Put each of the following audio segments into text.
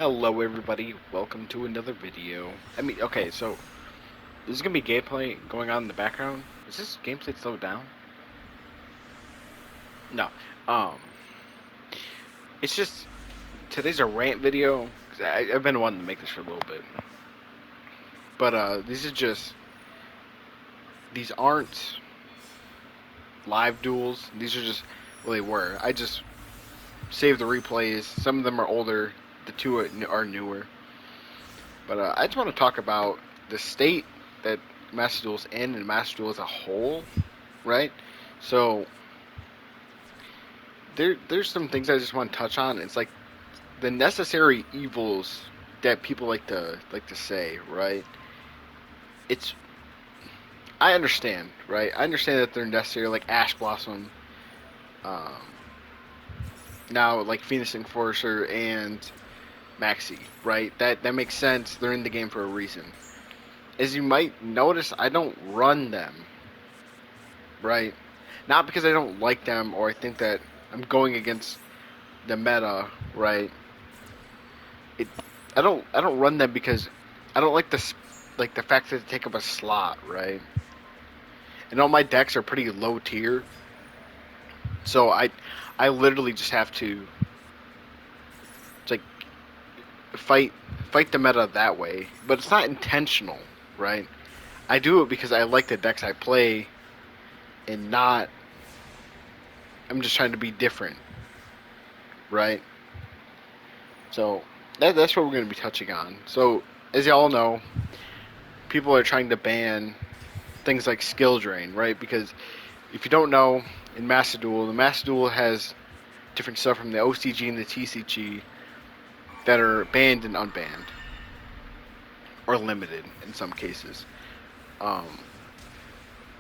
Hello everybody, welcome to another video. Okay, so there's gonna be gameplay going on in the background. Is this gameplay slowed down? No. Um, it's just, today's a rant video. 'Cause I've been wanting to make this for a little bit. But these aren't live duels. These are just, well they were. I just saved the replays. Some of them are older, the two are newer. But I just want to talk about the state that Master Duel's in and Master Duel as a whole, right? So there's some things I just want to touch on. It's like the necessary evils that people like to say, right? It's I understand, right? I understand that they're necessary, like Ash Blossom, um, now like Phoenix Enforcer and Maxi, right? That makes sense. They're in the game for a reason. As you might notice, I don't run them, right? Not because I don't like them or I think that I'm going against the meta, right? It I don't run them because I don't like the fact that they take up a slot, right? And all my decks are pretty low tier, so I literally just have to like fight fight the meta that way, but it's not intentional, right? I do it because I like the decks I play and not I'm just trying to be different, right? So that's what we're going to be touching on. So as y'all know, people are trying to ban things like skill drain, right? Because if you don't know, in Master Duel, the Master Duel has different stuff from the OCG and the TCG that are banned and unbanned, or limited in some cases. Um,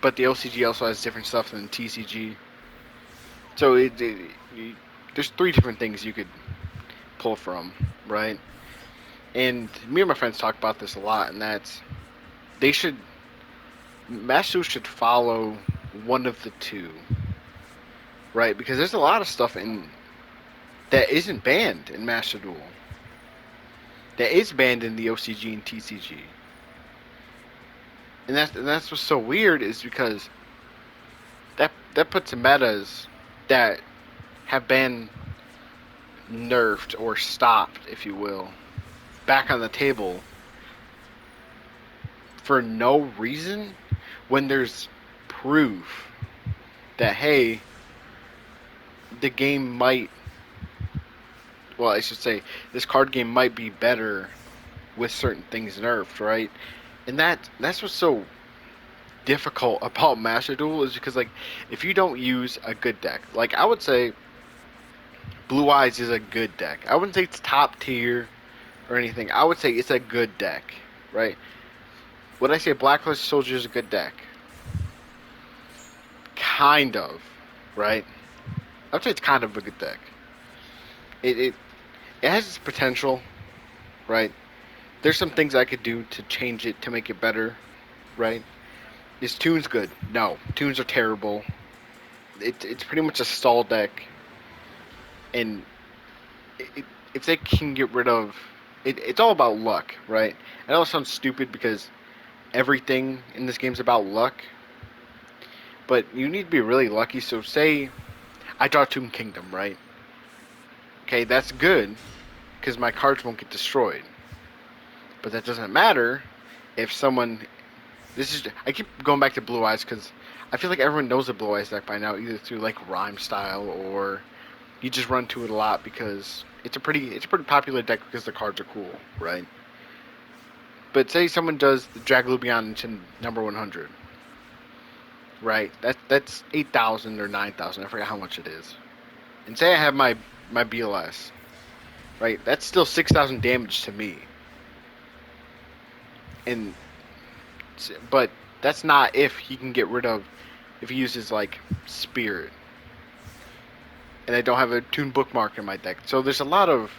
but the OCG also has different stuff than the TCG. So there's three different things you could pull from, right? And me and my friends talk about this a lot, and that's they should Master Duel should follow one of the two, right? Because there's a lot of stuff in that isn't banned in Master Duel. That is banned in the OCG and TCG. And that's what's so weird is because that puts metas that have been nerfed or stopped, if you will, back on the table for no reason when there's proof that hey, the game might well, I should say this card game might be better with certain things nerfed, right? And that's what's so difficult about Master Duel is because like if you don't use a good deck, like I would say Blue Eyes is a good deck. I wouldn't say it's top tier or anything. I would say it's a good deck, right? Would I say Blacklist Soldier is a good deck? Kind of, right? I would say it's kind of a good deck. It it has its potential, right? There's some things I could do to change it to make it better, right? Is Tunes good? No, Tunes are terrible. It's pretty much a stall deck, and if they can get rid of it's all about luck, right? I know it sounds stupid because everything in this game is about luck, but you need to be really lucky. So say I draw Tomb Kingdom, right? Okay, that's good because my cards won't get destroyed. But that doesn't matter if someone. This is I keep going back to Blue Eyes because I feel like everyone knows the Blue Eyes deck by now, either through like Rhyme Style or you just run to it a lot because it's a pretty popular deck because the cards are cool, right? But say someone does the Draglubion into number 100, right? That's 8,000 or 9,000. I forget how much it is. And say I have my BLS, right? That's still 6,000 damage to me. And but that's not if he can get rid of if he uses like Spirit. And I don't have a Toon Bookmark in my deck. So there's a lot of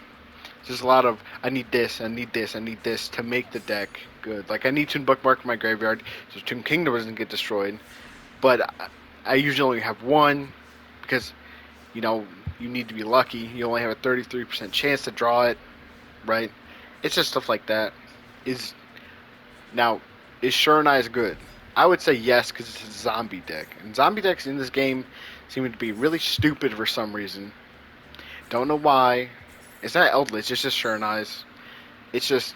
I need this, I need this, I need this to make the deck good. Like I need Toon Bookmark in my graveyard so Toon Kingdom doesn't get destroyed. But I usually only have one because you know you need to be lucky. You only have a 33% chance to draw it. right? It's just stuff like that. Is now is Sure and Eyes good? I would say yes because it's a zombie deck, and zombie decks in this game seem to be really stupid for some reason. Don't know why. It's not Eldritch. It's just Sure and Eyes. It's just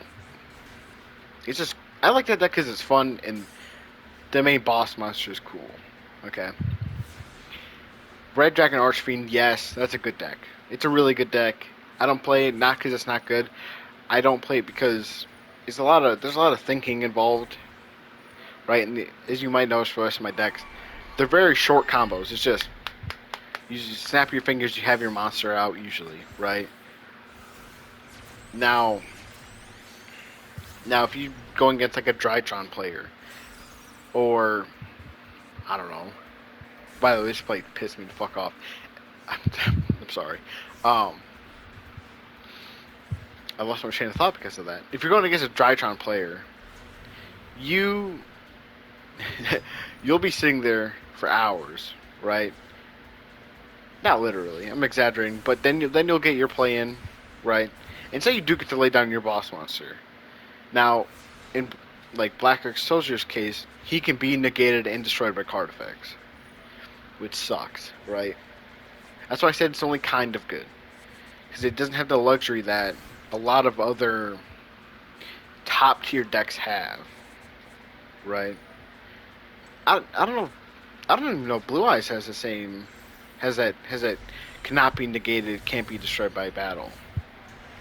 it's just I like that deck because it's fun and the main boss monster is cool. Okay. Red Dragon Archfiend, yes, that's a good deck. It's a really good deck. I don't play it not because it's not good. I don't play it because there's a lot of thinking involved, right? And as you might notice for the rest of my decks, they're very short combos. It's just you just snap your fingers, you have your monster out usually, right? Now, now if you go against like a Drytron player, or I don't know. By the way, this play pissed me the fuck off. I'm sorry. Um, I lost my train of thought because of that. If you're going against a Drytron player, you you'll be sitting there for hours, right? Not literally. I'm exaggerating, but then you'll get your play in, right? And say you do get to lay down your boss monster. Now, in like Black Earth Soldier's case, he can be negated and destroyed by card effects, which sucks, right? That's why I said it's only kind of good because it doesn't have the luxury that a lot of other top tier decks have, right? I don't know. I don't even know. Blue Eyes has the same. Has that cannot be negated, can't be destroyed by battle.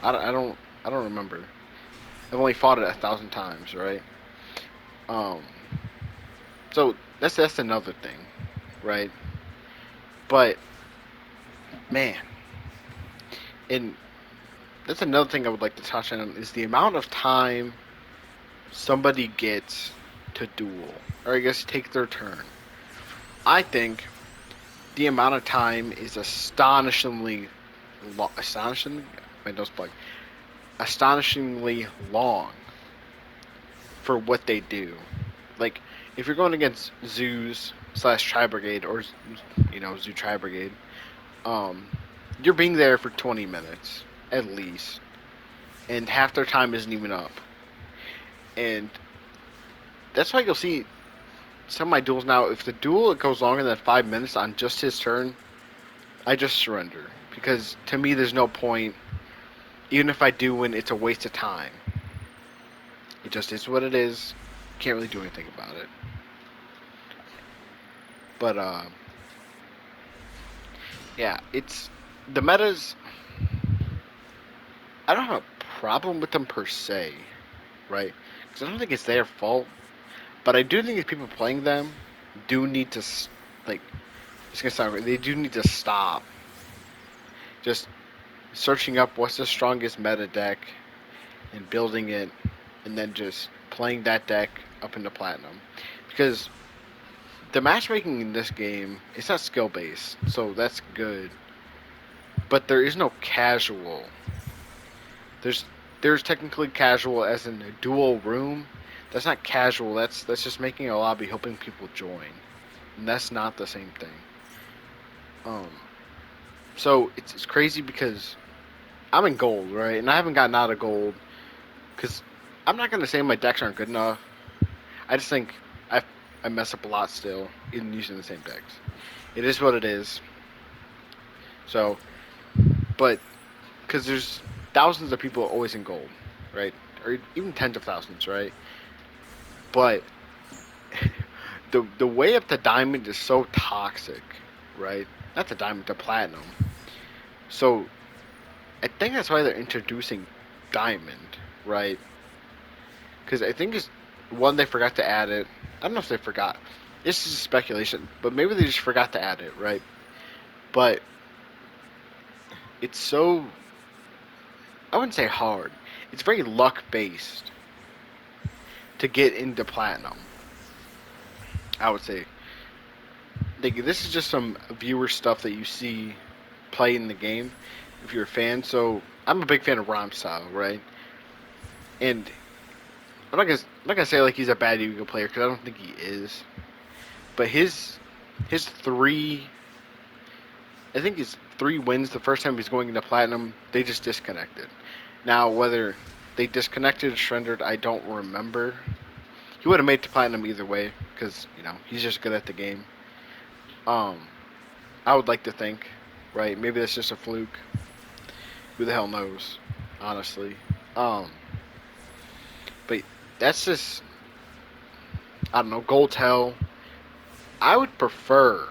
I don't remember. I've only fought it 1,000 times, right? Um. So that's another thing, right? But man, and that's another thing I would like to touch on is the amount of time somebody gets to duel, or I guess take their turn. I think the amount of time is astonishingly, my nose plug, astonishingly long for what they do. Like, if you're going against zoos slash tri brigade or zoo tri brigade, um, you're being there for 20 minutes at least, and half their time isn't even up. And that's why you'll see some of my duels now. If the duel goes longer than 5 minutes on just his turn, I just surrender because to me there's no point. Even if I do win, it's a waste of time. It just is what it is. Can't really do anything about it. But yeah, it's the metas. I don't have a problem with them per se, right? Because I don't think it's their fault. But I do think if people playing them do need to like. It's gonna sound weird. They do need to stop just searching up what's the strongest meta deck and building it, and then just playing that deck up into platinum. Because the matchmaking in this game it's not skill based, so that's good. But there is no casual. There's there's technically casual as in a dual room. That's not casual. That's just making a lobby hoping people join, and that's not the same thing. Um, so it's crazy because I'm in gold, right, and I haven't gotten out of gold because I'm not gonna say my decks aren't good enough. I just think I I mess up a lot still in using the same decks. It is what it is. So, but because there's thousands of people always in gold, right? Or even tens of thousands, right? But the way up to diamond is so toxic, right? Not the diamond, the platinum. So I think that's why they're introducing diamond, right? Because I think it's one they forgot to add it. I don't know if they forgot. This is speculation, but maybe they just forgot to add it, right? But it's so I wouldn't say hard. It's very luck based to get into platinum. I would say like, this is just some viewer stuff that you see play in the game if you're a fan. So I'm a big fan of Rom style, right? And I'm not gonna say like he's a bad Yu-Gi-Oh player because I don't think he is. But his three, I think his three wins the first time he's going into platinum, they just disconnected. Now, whether they disconnected or surrendered, I don't remember. He would have made it to platinum either way, because he's just good at the game. Um, I would like to think, right? Maybe that's just a fluke. Who the hell knows? Honestly, um, but that's just I don't know. Gold Tell. I would prefer,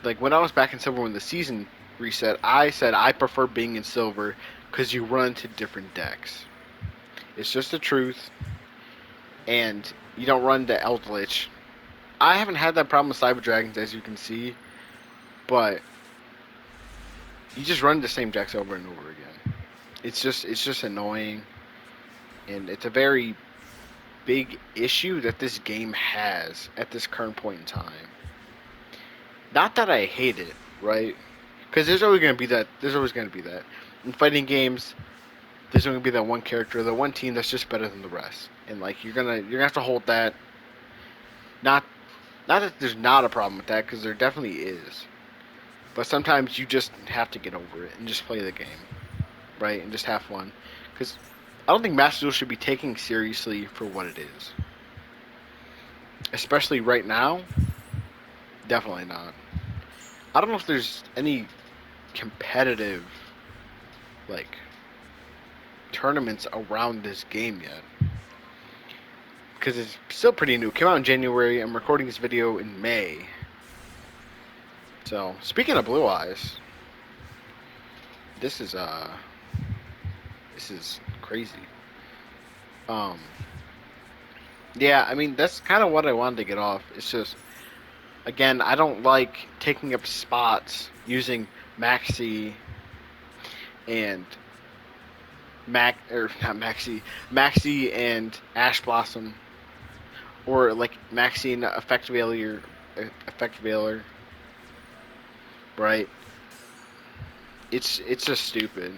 like when I was back in silver when the season reset, I said I prefer being in silver because you run to different decks. It's just the truth, and you don't run to Eldritch. I haven't had that problem with Cyber Dragons, as you can see, but you just run the same decks over and over again. It's just annoying, and it's a very big issue that this game has at this current point in time. Not that I hate it, right? Because there's always gonna be that. There's always gonna be that in fighting games. There's going to be that one character, the one team that's just better than the rest, and like you're gonna have to hold that. Not not that there's not a problem with that, because there definitely is. But sometimes you just have to get over it and just play the game, right? And just have fun. Because I don't think Master Duel should be taken seriously for what it is. Especially right now, definitely not. I don't know if there's any competitive, like, tournaments around this game yet. Because it's still pretty new. It came out in January. I'm recording this video in May. So, speaking of Blue Eyes, this is crazy. Um, yeah, I mean that's kind of what I wanted to get off. It's just, again, I don't like taking up spots using Maxi and not Maxi and Ash Blossom, or like Maxi and Effect Veiler, right? It's just stupid.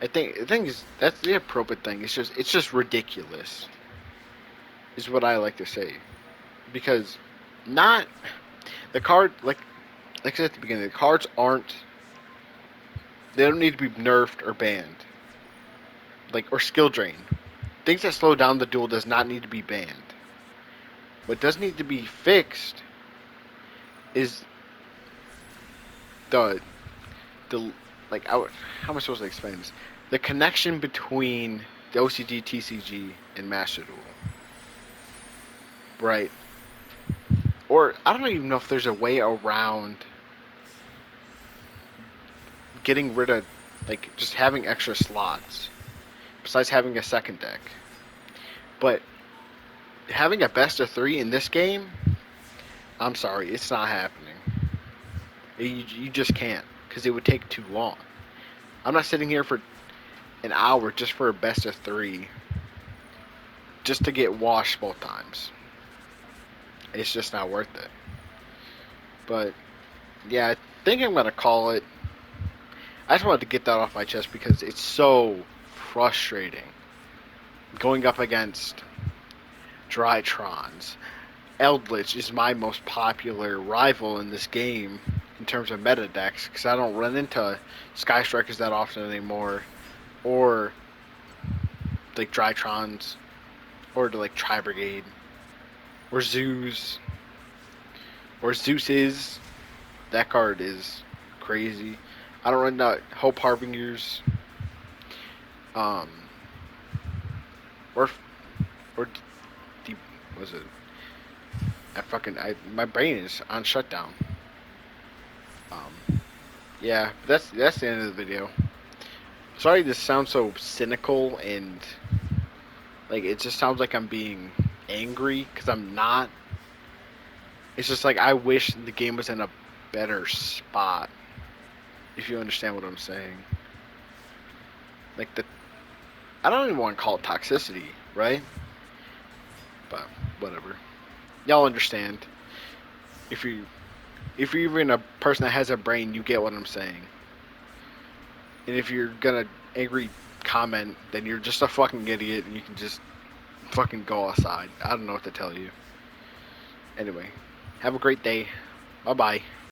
I think the thing is that's the appropriate thing. It's just ridiculous, is what I like to say, because not the card like I said at the beginning, the cards aren't, they don't need to be nerfed or banned, like, or skill drained. Things that slow down the duel does not need to be banned. What does need to be fixed is the the like how am I supposed to explain this? The connection between the OCG, TCG, and Master Duel, right? Or I don't even know if there's a way around getting rid of, like, just having extra slots besides having a second deck. But having a best of 3 in this game, I'm sorry, it's not happening. You just can't, because it would take too long. I'm not sitting here for an hour just for a best of 3 just to get washed both times. It's just not worth it. But yeah, I think I'm gonna call it. I just wanted to get that off my chest because it's so frustrating going up against Drytrons. Eldritch is my most popular rival in this game in terms of meta decks, because I don't run into Sky Strikers that often anymore, or like Drytrons, or to like Tri Brigade, or Zeus, or Zeus's. That card is crazy. I don't run into Hope Harbingers, um, or or deep was it? My brain is on shutdown. Yeah, that's the end of the video. Sorry, this sounds so cynical, and like it just sounds like I'm being angry, because I'm not. It's just like I wish the game was in a better spot. If you understand what I'm saying, like I don't even want to call it toxicity, right? But whatever. Y'all understand. If you if you're even a person that has a brain, you get what I'm saying. And if you're gonna angry comment, then you're just a fucking idiot, and you can just fucking go outside. I don't know what to tell you. Anyway, have a great day. Bye bye.